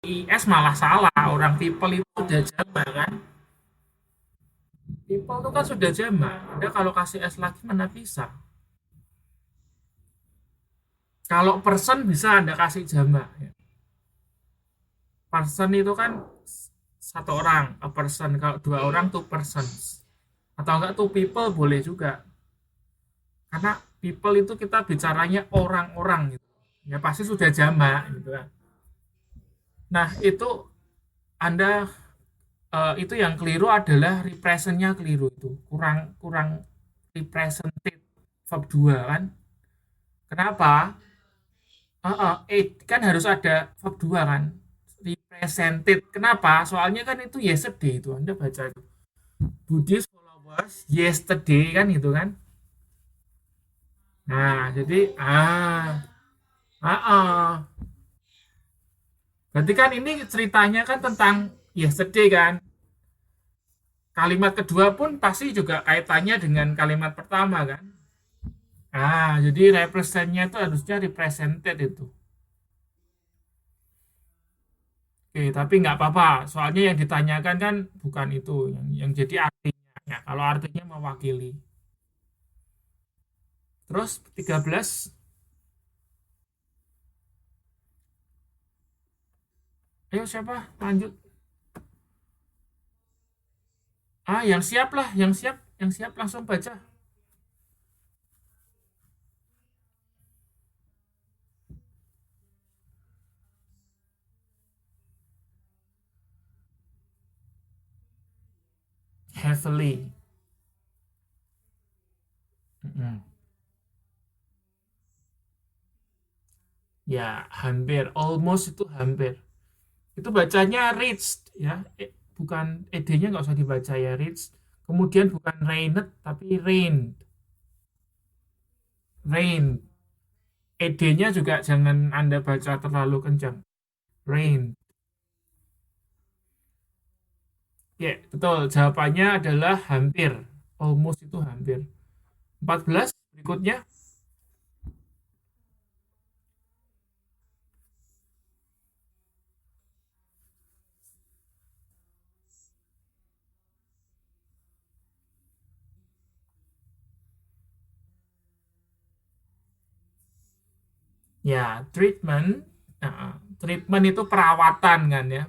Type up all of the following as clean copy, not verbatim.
IS malah salah. Orang people itu udah jamak kan. People itu kan sudah jamak. Anda kalau kasih S lagi mana bisa. Kalau person bisa Anda kasih jamak. Person itu kan satu orang, a person. Kalau dua orang, two persons. Atau enggak two people boleh juga. Karena people itu kita bicaranya orang-orang gitu. Ya pasti sudah jamak gitu kan. Nah, itu Anda itu yang keliru adalah representnya keliru itu. Kurang kurang represented verb 2 kan. Kenapa? Kan harus ada verb 2 kan. Represented. Kenapa? Soalnya kan itu yesterday itu. Anda baca itu. Buddhist followers yesterday kan itu kan. Nah, jadi ah, ah. Berarti kan ini ceritanya kan tentang yesterday kan. Kalimat kedua pun pasti juga kaitannya dengan kalimat pertama kan. Jadi representnya itu harusnya represented itu. Oke, tapi nggak apa-apa. Soalnya yang ditanyakan kan bukan itu. Yang jadi artinya. Ya, kalau artinya mewakili. Terus 13. Ayo siapa? Lanjut. Yang siap lah. Yang siap. Yang siap langsung baca. Heavily. Mm-mm. Ya, hampir. Almost itu hampir. Itu bacanya reached ya. Bukan ed-nya nggak usah dibaca ya, reached. Kemudian bukan rained tapi rained. Rain. Ed-nya juga jangan Anda baca terlalu kencang. Rain. Ya, betul. Jawabannya adalah hampir. Almost itu hampir. 14 berikutnya. Ya, treatment. Treatment itu perawatan kan ya.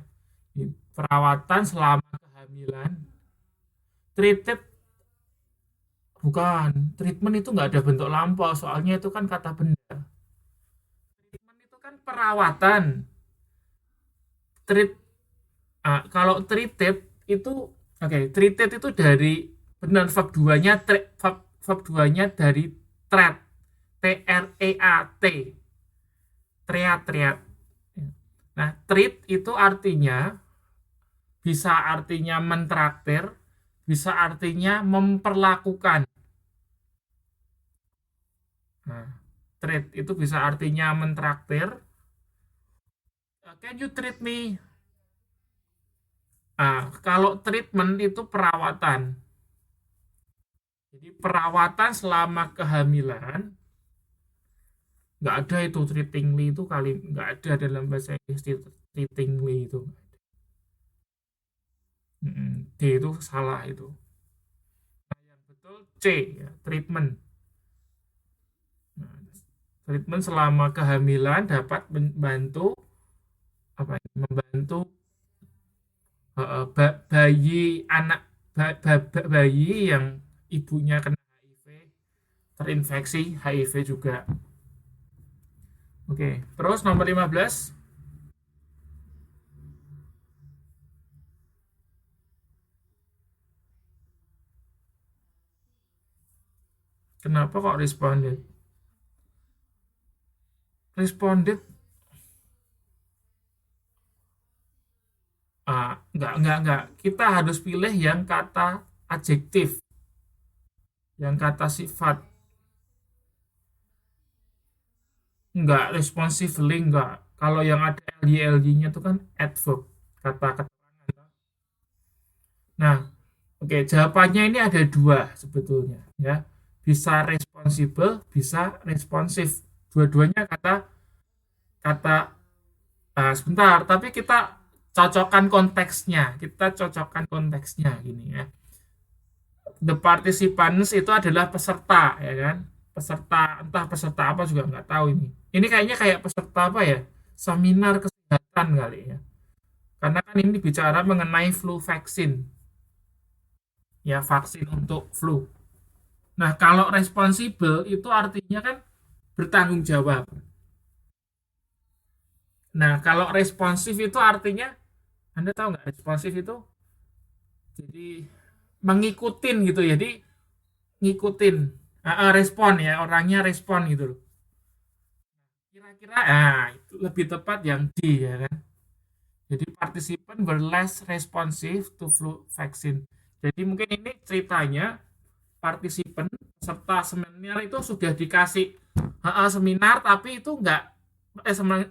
Perawatan selama kehamilan. Treated bukan. Treatment itu nggak ada bentuk lampau. Soalnya itu kan kata benda. Treatment itu kan perawatan. Treat kalau treated itu treated itu dari benar verb 2-nya verb 2-nya dari treat. TREAT. Treat. Nah, treat itu artinya bisa artinya mentraktir, bisa artinya memperlakukan. Nah, treat itu bisa artinya mentraktir. Can you treat me? Kalau treatment itu perawatan. Jadi perawatan selama kehamilan nggak ada itu treatingly itu kali nggak ada dalam bahasa Inggris treatingly itu. D itu salah itu. Nah, yang betul C ya, treatment. Nah, treatment selama kehamilan dapat membantu membantu bayi anak bayi yang ibunya kena HIV terinfeksi HIV juga. Oke, terus nomor 15. Kenapa kok responded? Responded enggak. Kita harus pilih yang kata adjektif, yang kata sifat. Enggak, responsively enggak. Kalau yang ada ly-ly-nya itu kan adverb, kata keterangan. Nah, jawabannya ini ada dua sebetulnya, ya. Bisa responsible, bisa responsif. Dua-duanya kata kata Sebentar, tapi kita cocokkan konteksnya. Kita cocokkan konteksnya gini ya. The participants itu adalah peserta, ya kan? Peserta, entah peserta apa juga nggak tahu ini. Ini kayaknya kayak peserta apa ya? Seminar kesehatan kali ya. Karena kan ini bicara mengenai flu vaksin, ya vaksin untuk flu. Nah, kalau responsibel itu artinya kan bertanggung jawab. Nah, kalau responsif itu artinya, Anda tahu nggak responsif itu? Jadi mengikutin gitu, jadi ngikutin. Respon ya, orangnya respon gitu loh. Kira-kira, itu lebih tepat yang D ya kan. Jadi participant were less responsive to flu vaccine. Jadi mungkin ini ceritanya partisipan peserta seminar itu sudah dikasih seminar tapi itu enggak seminar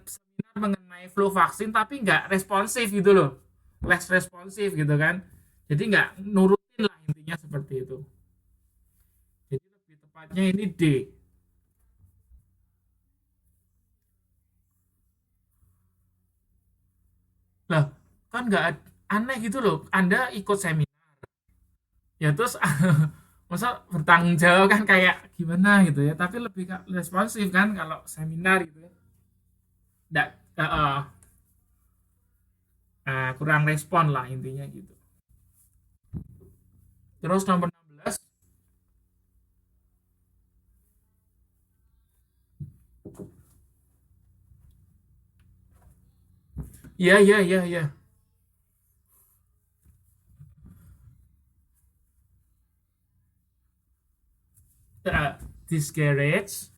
mengenai flu vaksin tapi enggak responsif gitu loh, less responsif gitu kan, jadi enggak nurutin lah intinya seperti itu. Jadi lebih tepatnya ini D. Lah kan enggak aneh gitu loh, Anda ikut seminar ya terus masa bertanggung jawab kan kayak gimana gitu ya, tapi lebih responsif kan kalau seminar gitu ya. Nggak, kurang respon lah intinya gitu. Terus nomor 16. Iya, iya, iya, iya. Discourage.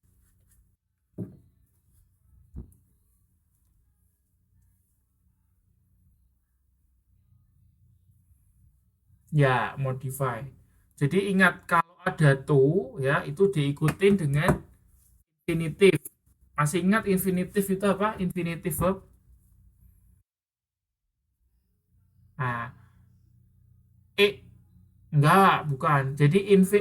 Ya, modify. Jadi ingat kalau ada to ya itu diikutin dengan infinitif. Masih ingat infinitif itu apa? Infinitif verb. Nah, enggak, bukan. Jadi infi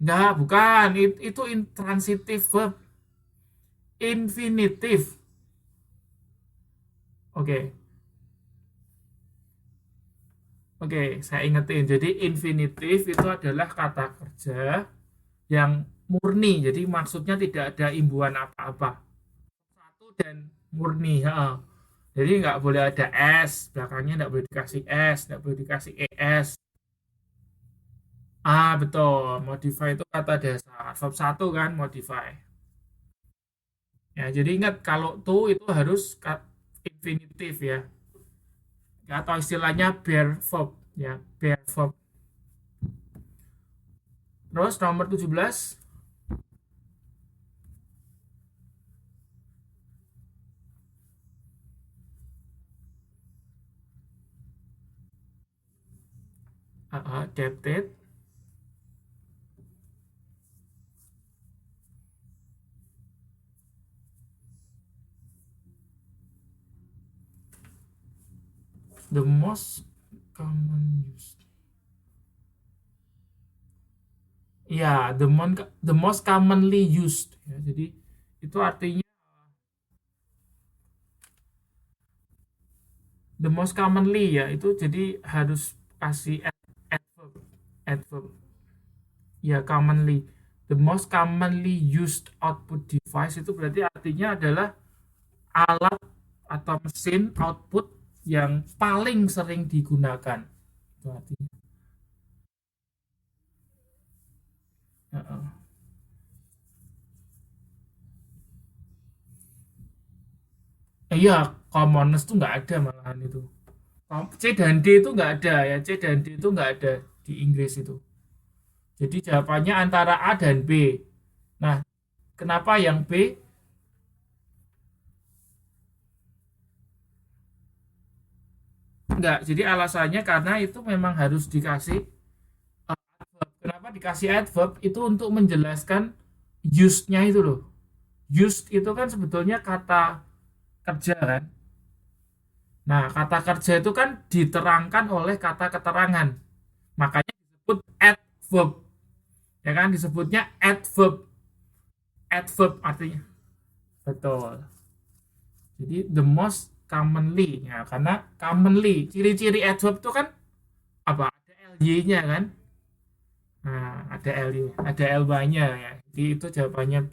enggak, bukan. Itu intransitif verb. Infinitif. Oke. Oke, saya ingetin. Jadi infinitif itu adalah kata kerja yang murni. Jadi maksudnya tidak ada imbuhan apa-apa. Satu dan murni. Jadi nggak boleh ada S, belakangnya nggak boleh dikasih S, nggak boleh dikasih ES. Betul. Modify itu kata dasar. Verb satu kan modify. Ya, jadi ingat kalau to itu harus infinitif ya. Atau istilahnya bare verb ya, bare verb. Terus nomor 17, adapted. The most common use. Ya, the most commonly used. Ya, jadi itu artinya the most commonly ya itu jadi harus kasih adverb, adverb. Ya, commonly. The most commonly used output device itu berarti artinya adalah alat atau mesin output yang paling sering digunakan. Itu artinya. Uh-uh. Iya, commoners tuh nggak ada malahan itu. C dan D itu nggak ada ya, C dan D itu nggak ada di Inggris itu. Jadi jawabannya antara A dan B. Nah, kenapa yang B? Enggak, jadi alasannya karena itu memang harus dikasih adverb. Kenapa dikasih adverb? Itu untuk menjelaskan used-nya itu loh. Used itu kan sebetulnya kata kerja kan. Nah, kata kerja itu kan diterangkan oleh kata keterangan. Makanya disebut adverb. Ya kan disebutnya adverb. Adverb artinya. Betul. Jadi the most commonly ya, karena commonly ciri-ciri adverb itu kan apa? Ada ly-nya kan? Nah, ada ly, ada ly-nya ya. Jadi itu jawabannya B.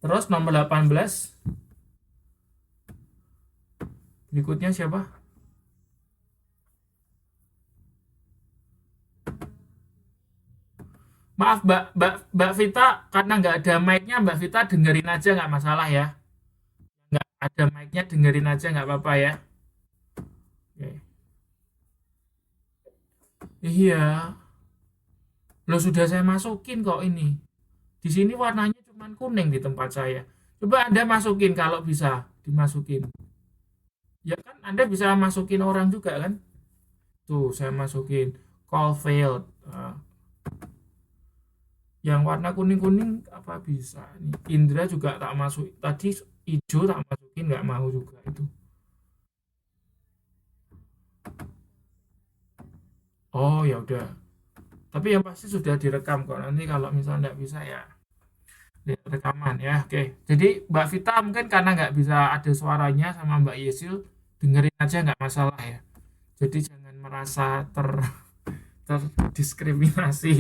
Terus nomor 18 berikutnya siapa? Maaf Mbak Vita, karena nggak ada mic-nya Mbak Vita dengerin aja nggak masalah ya. Nggak ada mic-nya dengerin aja nggak apa-apa ya. Oke. Iya, lo sudah saya masukin kok ini. Di sini warnanya cuma kuning di tempat saya. Coba Anda masukin kalau bisa dimasukin. Ya kan Anda bisa masukin orang juga kan? Tuh saya masukin call failed. Yang warna kuning-kuning apa bisa nih? Indra juga tak masuk. Tadi hijau tak masukin nggak mau juga itu. Oh ya udah. Tapi yang pasti sudah direkam kok. Nanti kalau misalnya nggak bisa ya lihat rekaman ya. Oke. Jadi Mbak Vita mungkin karena nggak bisa ada suaranya sama Mbak Yesil, dengerin aja nggak masalah ya. Jadi jangan merasa terdiskriminasi.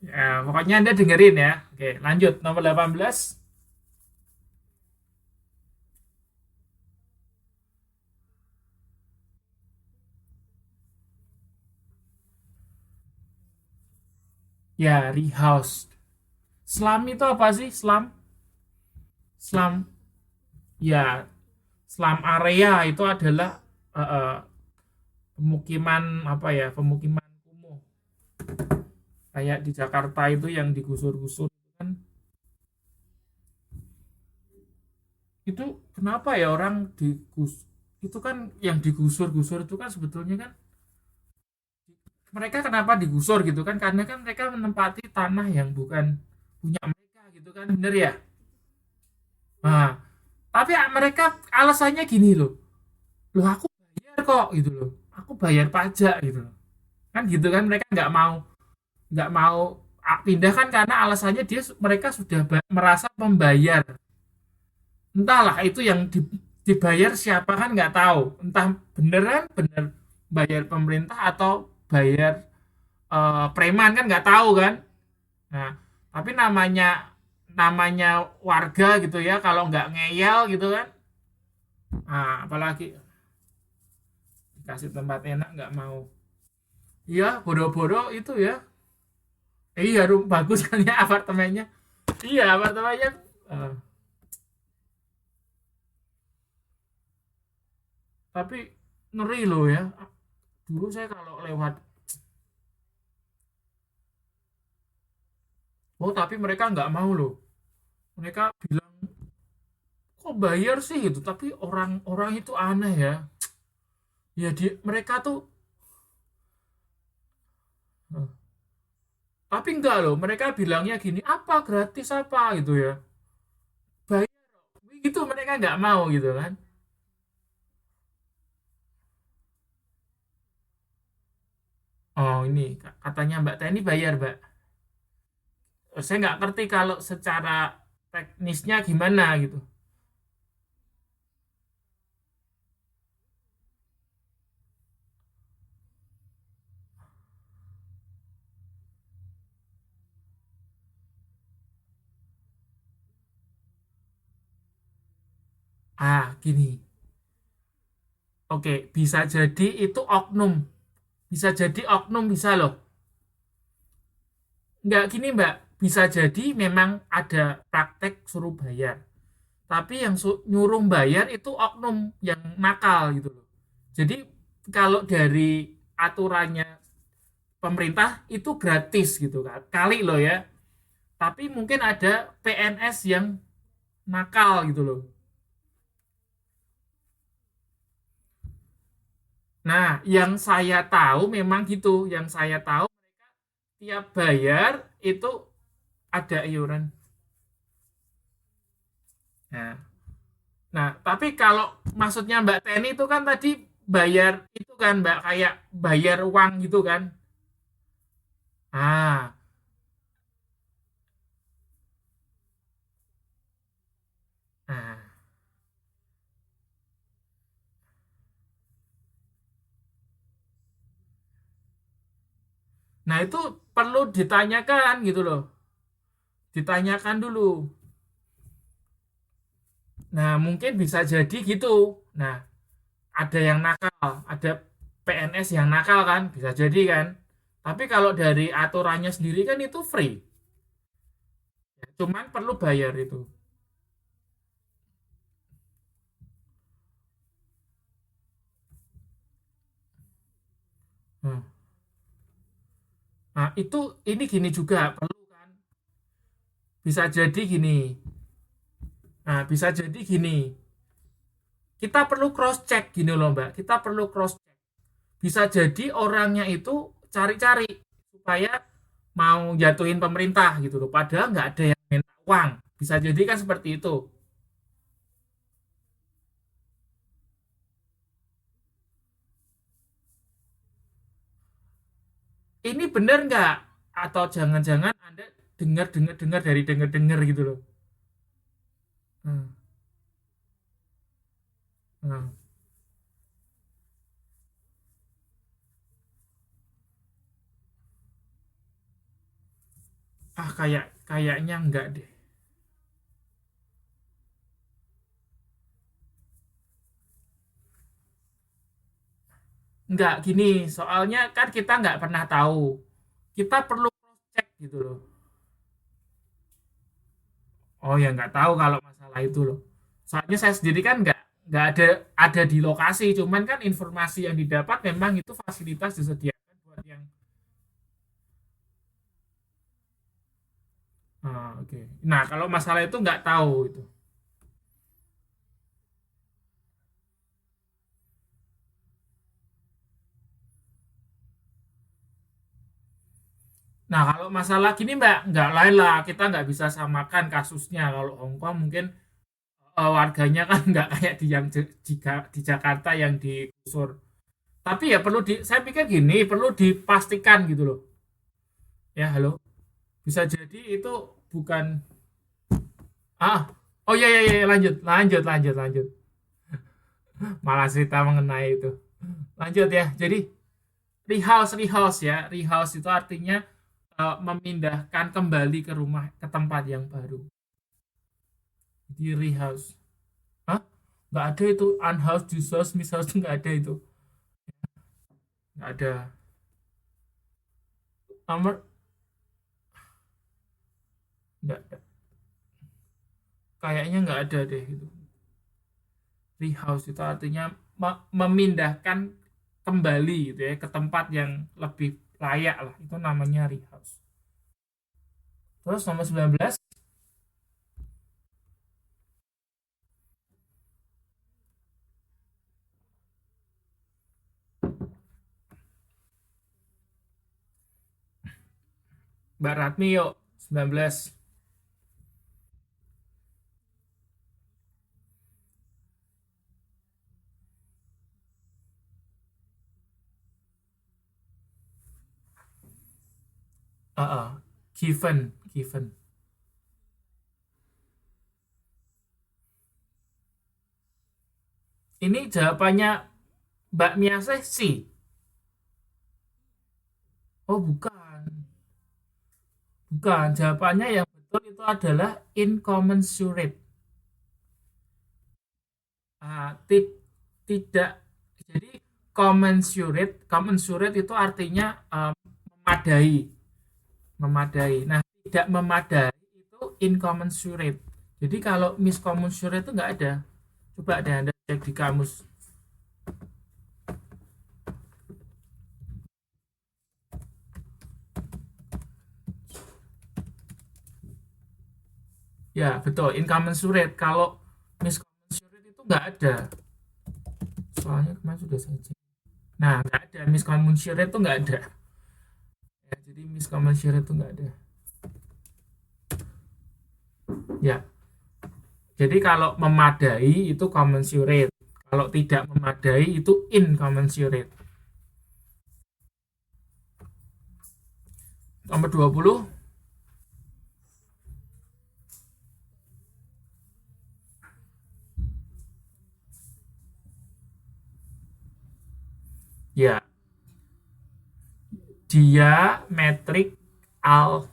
Ya, pokoknya Anda dengerin ya. Oke, lanjut nomor 18. Ya, rehoused. Slum itu apa sih? Slum? Slum. Ya, slum area itu adalah pemukiman apa ya? Pemukiman kumuh. Kayak di Jakarta itu yang digusur-gusur kan. Itu kenapa ya orang itu kan yang digusur-gusur itu kan sebetulnya kan mereka kenapa digusur gitu kan, karena kan mereka menempati tanah yang bukan punya mereka gitu kan, bener ya. Nah, tapi mereka alasannya gini loh, loh aku bayar kok gitu loh, aku bayar pajak gitu loh, kan gitu kan, mereka nggak mau pindah kan karena alasannya mereka sudah merasa membayar, entahlah itu yang dibayar siapa kan nggak tahu, entah beneran bener bayar pemerintah atau bayar preman kan nggak tahu kan. Nah, tapi namanya namanya warga gitu ya, kalau nggak ngeyel gitu kan, nah, apalagi dikasih tempat enak nggak mau. Iya, bodoh-bodoh itu ya. Iya, bagus kan ya apartemennya. Iya, apartemennya. eh, tapi ngeri loh ya. Dulu saya kalau lewat, oh tapi mereka nggak mau loh. Mereka bilang, kok bayar sih gitu. Tapi orang-orang itu aneh ya. Ya mereka tuh, eh, tapi enggak loh. Mereka bilangnya gini, apa gratis apa gitu ya. Bayar, gitu mereka nggak mau gitu kan. Oh ini katanya Mbak Teni bayar Mbak. Saya nggak ngerti kalau secara teknisnya gimana gitu. Ah, gini. Oke, bisa jadi itu oknum. Bisa jadi oknum bisa loh. Nggak gini Mbak, bisa jadi memang ada praktek suruh bayar. Tapi yang nyuruh bayar itu oknum yang nakal gitu loh. Jadi kalau dari aturannya pemerintah itu gratis gitu kan. Kali loh ya. Tapi mungkin ada PNS yang nakal gitu loh. Nah, yang saya tahu memang gitu. Yang saya tahu tiap bayar itu ada iuran. Nah, nah, tapi kalau maksudnya Mbak Teni itu kan tadi bayar itu kan Mbak, kayak bayar uang gitu kan. Ah, Nah, itu perlu ditanyakan gitu loh. Ditanyakan dulu. Nah, mungkin bisa jadi gitu. Nah, ada yang nakal, ada PNS yang nakal kan, bisa jadi kan. Tapi kalau dari aturannya sendiri kan itu free. Cuman perlu bayar itu. Nah, nah, itu ini gini juga perlu kan. Bisa jadi gini. Nah, bisa jadi gini. Kita perlu cross check gini loh, Mbak. Kita perlu cross check. Bisa jadi orangnya itu cari-cari supaya mau jatuhin pemerintah gitu loh. Padahal nggak ada yang minta uang. Bisa jadi kan seperti itu. Ini benar nggak? Atau jangan-jangan Anda dengar-dengar dari dengar-dengar gitu loh. Hmm, hmm. Ah, kayaknya enggak deh. Enggak gini, soalnya kan kita nggak pernah tahu. Kita perlu cross check gitu loh. Oh ya nggak tahu kalau masalah itu loh. Soalnya saya sendiri kan nggak ada di lokasi, cuman kan informasi yang didapat memang itu fasilitas disediakan buat yang. Ah, oke. Nah kalau masalah itu nggak tahu itu. Nah kalau masalah gini Mbak nggak lain lah, kita nggak bisa samakan kasusnya. Kalau Hong Kong mungkin warganya kan nggak kayak di yang di Jakarta yang digusur. Tapi ya perlu saya pikir gini, perlu dipastikan gitu loh. Ya halo, bisa jadi itu bukan. Ah, oh iya iya iya lanjut lanjut lanjut lanjut. Malah cerita mengenai itu. Lanjut ya. Jadi rehouse ya. Rehouse itu artinya memindahkan kembali ke rumah ke tempat yang baru. Di rehouse. Hah? Nggak ada itu unhouse, dishouse, mishouse itu nggak ada itu. Nggak ada. Nomor nggak kayaknya nggak ada deh itu. Rehouse itu artinya memindahkan kembali gitu ya ke tempat yang lebih layak lah. Itu namanya rehouse. Terus nomor 19 Mbak Ratmi yuk 19. Ah, ah. Given. Ini jawabannya Mbak Miaseh sih. Oh bukan, bukan. Jawabannya yang betul itu adalah incommensurate. Tidak. Jadi commensurate itu artinya memadai, memadai. Nah, tidak memadai itu incommensurate. Jadi kalau miscommensurate itu nggak ada. Coba deh Anda cek di kamus. Ya, betul. Incommensurate. Kalau miscommensurate itu nggak ada. Soalnya kemarin sudah saya cek. Nah, nggak ada. Miscommensurate itu nggak ada. Ya, jadi miscommensurate itu nggak ada. Ya, jadi kalau memadai itu commensurate. Kalau tidak memadai itu incommensurate. Nomor 20, ya diametrik al.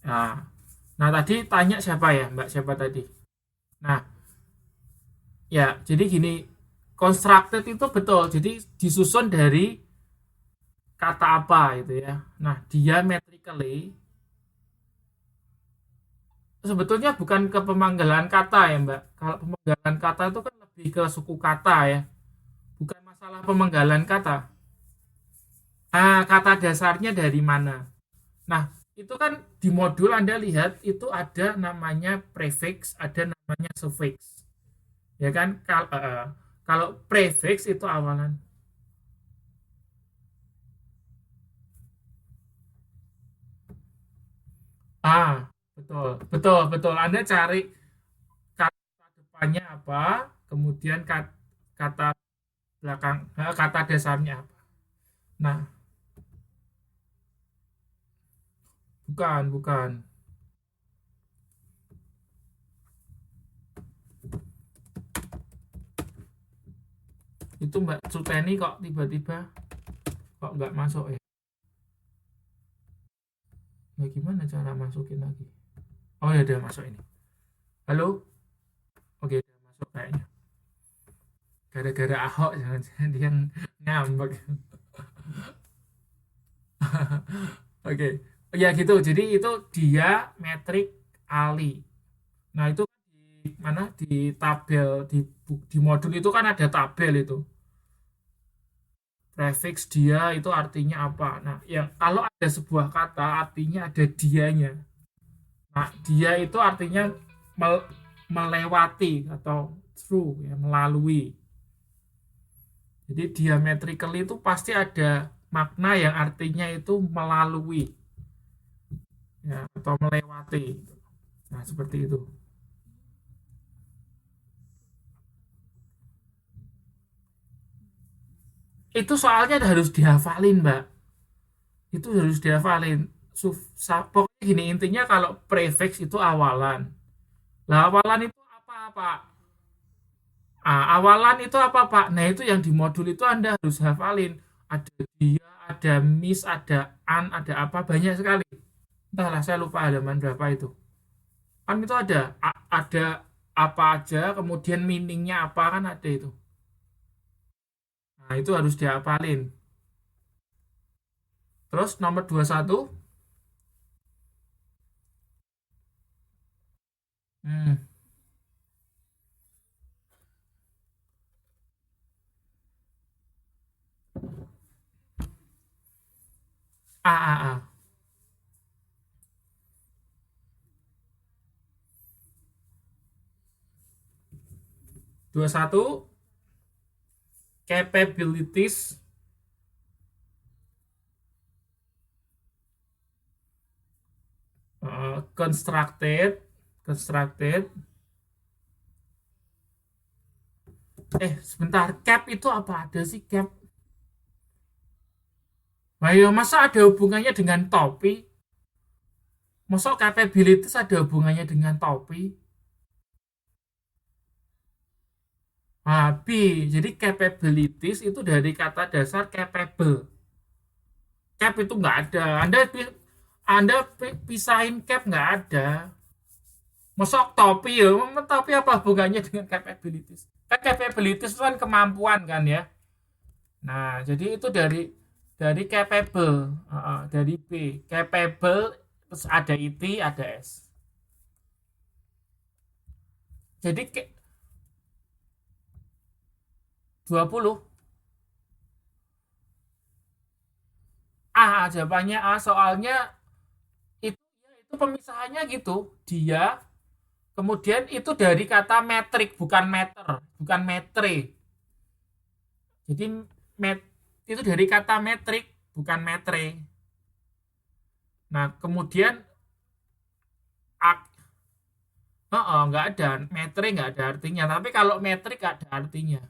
Nah, tadi tanya siapa ya, Mbak? Siapa tadi? Nah, ya, jadi gini, constructed itu betul. Jadi disusun dari kata apa itu ya. Nah, diametrically sebetulnya bukan ke pemanggalan kata ya, Mbak. Kalau pemanggalan kata itu kan lebih ke suku kata ya, bukan masalah pemanggalan kata. Nah, kata dasarnya dari mana? Nah, itu kan di modul Anda lihat itu ada namanya prefix, ada namanya suffix. Ya kan? Kalau prefix itu awalan. Ah, betul, betul, betul. Anda cari kata depannya apa, kemudian kata belakang, kata dasarnya apa. Nah, bukan, bukan. Itu Mbak Suteni kok tiba-tiba kok nggak masuk ya? Nah, gimana cara masukin lagi? Oh ya udah masuk ini. Halo? Oke, udah masuk kayaknya. Gara-gara Ahok jangan-jangan dia ngambek. Oke. Ya gitu. Jadi itu dia metrik Ali. Nah, itu di mana di tabel di modul itu kan ada tabel itu. Prefix dia itu artinya apa? Nah, yang kalau ada sebuah kata artinya ada dianya. Nah, dia itu artinya melewati atau through ya, melalui. Jadi diametrically itu pasti ada makna yang artinya itu melalui ya atau melewati. Nah, seperti itu. Itu soalnya harus dihafalin, Mbak. Itu harus dihafalin. Pokoknya gini intinya kalau prefix itu awalan. Lah awalan itu apa, Pak? Awalan itu apa, Pak? Nah, itu yang di modul itu Anda harus hafalin. Ada dia, ada miss, ada an, ada apa, banyak sekali. Entahlah, saya lupa halaman berapa itu. Kan itu ada apa aja, kemudian meaningnya apa kan ada itu. Nah, itu harus dihafalin. Terus nomor 21, hmm, A, A, A. 21, capabilities, constructed, constructed. Sebentar, cap itu apa ada sih cap? Nah, ya, masa ada hubungannya dengan topi? Masa capabilities ada hubungannya dengan topi? Nah, B. Jadi capabilities itu dari kata dasar capable. Cap itu nggak ada. Anda pisahin cap nggak ada. Masuk topi ya, topi apa hubungannya dengan capabilities? Kan capabilities itu kan kemampuan kan ya. Nah, jadi itu dari capable, dari B. Capable terus ada IT, ada S. Jadi 20. Jawabannya A soalnya itu ya, itu pemisahannya gitu. Dia kemudian itu dari kata metrik bukan meter, bukan metre. Jadi met itu dari kata metrik bukan metre. Nah, kemudian nggak ada metre nggak ada artinya. Tapi kalau metrik ada artinya.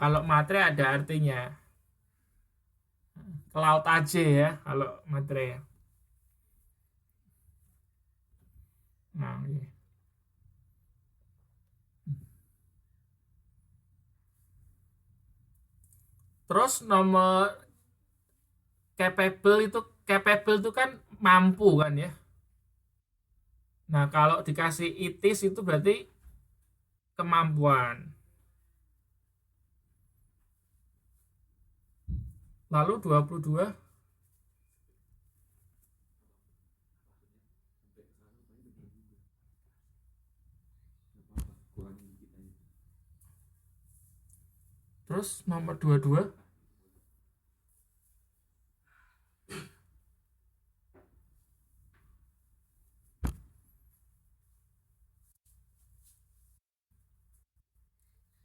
Kalau matre ada artinya. Ke laut aja ya kalau matre ya. Nah, iya. Terus nomor capable itu kan mampu kan ya. Nah, kalau dikasih itis itu berarti kemampuan. Lalu 22, terus nomor 22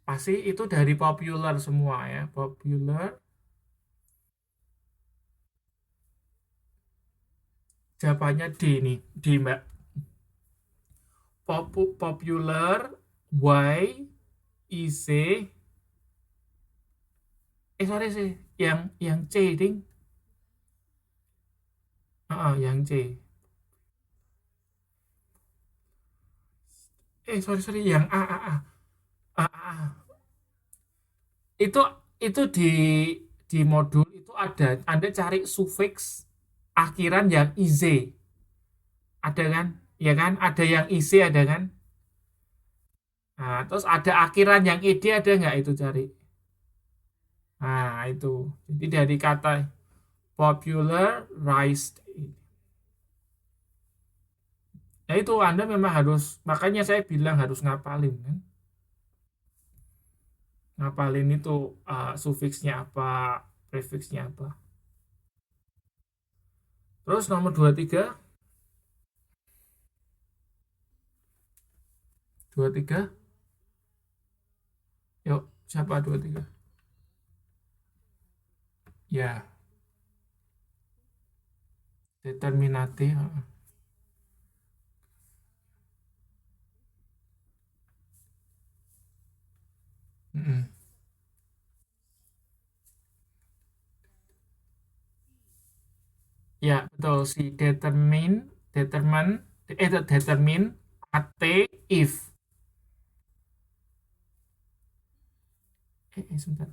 pasti itu dari popular semua ya. Popular, jawabannya D nih, D Mbak. Popular, Y, IC, sorry sih, yang C ding. Yang C. Sorry, yang A. Itu itu di modul itu ada Anda cari sufiks akhiran yang IZ. Ada kan? Ya kan? Ada yang IC ada kan? Nah, terus ada akhiran yang ID ada nggak itu cari? Nah, itu. Jadi dari kata popularized. Ya itu Anda memang harus, makanya saya bilang harus ngapalin kan. Ngapalin itu sufiksnya apa, prefiksnya apa. Terus nomor 23, 23. Yuk, siapa 23? Ya, determinatif. Mm-mm. Ya, betul si determine at if. Sebentar.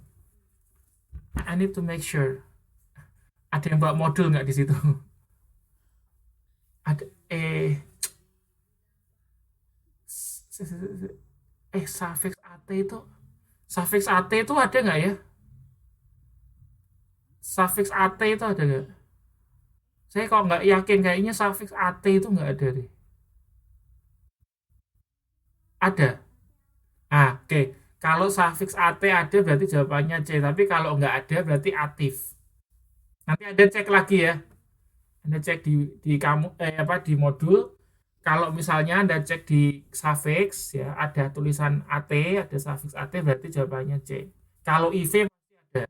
I need to make sure. Ada yang bawa modul nggak di situ? Ada suffix at itu ada nggak ya? Suffix at itu ada nggak? Saya kok nggak yakin kayaknya suffix at itu nggak ada deh. Ada. Oke. Kalau suffix at ada berarti jawabannya C. Tapi kalau nggak ada berarti atif. Nanti Anda cek lagi ya. Anda cek di kamu di modul. Kalau misalnya Anda cek di suffix ya ada tulisan at, ada suffix at berarti jawabannya C. Kalau IV masih ada.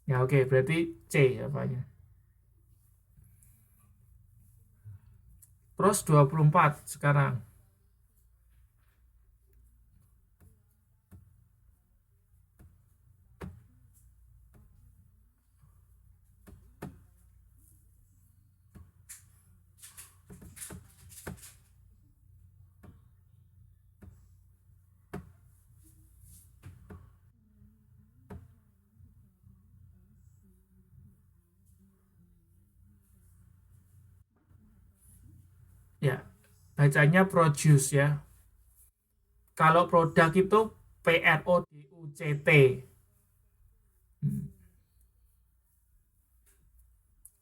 Ya oke, berarti C jawabannya. Terus 24 sekarang. Ya, bacanya produce ya. Kalau produk itu PRODUCT. Hmm.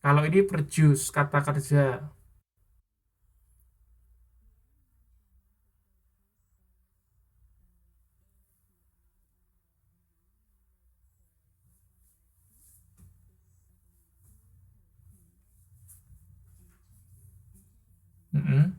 Kalau ini produce, kata kerja. Mm-mm.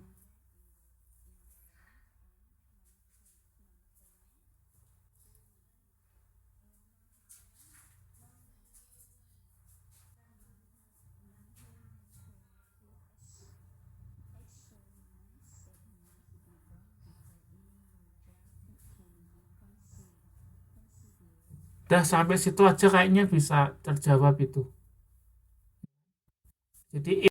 Udah sampai situ aja kayaknya bisa terjawab itu. Jadi